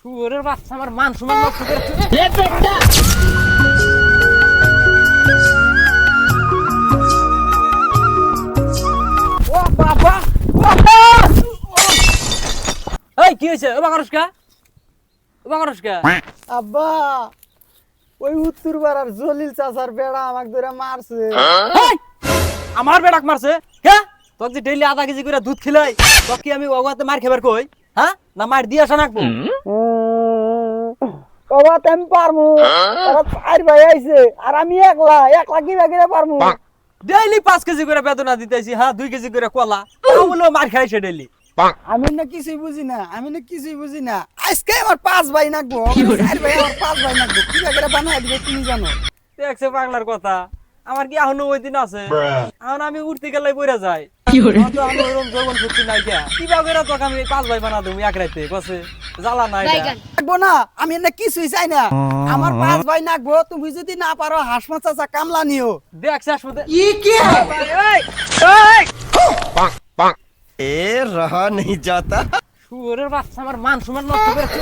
শুয়োরের বাচ্চা আমার মান সম্মান নষ্ট করেছে। ও বাবা বাবা! এই কি হয়েছে? ও বাকারস্কা ও বাকারস্কা আব্বা ওই উত্তর পাড়ার জলিল চাচার বেড়া আমাকে ধরে মারছে। আমার বেড়াক মারছে কে? তোকে যে ডেইলি আধা কেজি করে দুধ খিলাই তোকে কি আমি ওগাতে মার খেবার কই? হ্যাঁ না মার দিয়ে আসা নাকবো? বাবা আমি পারমু, তারা চার ভাই আইছে আর আমি একলা একলা কি ভাগে পারমু? ডেইলি 5 কেজি করে বেদনা দিতেছি, হ্যাঁ 2 কেজি করে কলা, তাও বলে মার খাইছে ডেইলি। আমি না কিছুই বুঝি না, আমি না কিছুই বুঝি না। আজকে আমার 5 ভাই নাকবো, চার ভাই আমার 5 ভাই নাকবো, কি ভাগে বানাই দিবে তুমি জানো? দেখছে পাগলার কথা। আমার কি এখনো ওই দিন আছে? এখন আমি উঠতে গেলে পড়ে যাই। তো আমি ওরকম যৌবন ফুর্তি নাই কে? কি বাগেরা তোকে আমি 5 ভাই বানা দেবো এক রাইতে, কসে জ্বালা নাই এটা। নাকবো না, আমি না কিছুই চাই না। আমার 5 ভাই নাকবো, তুমি যদি না পারো হাসমা চাচা কামলা নিও। দেখছে আসলে ए रहा नहीं जाता। শুয়োরের বাচ্চা আমার মান সম্মান নষ্ট করেছে।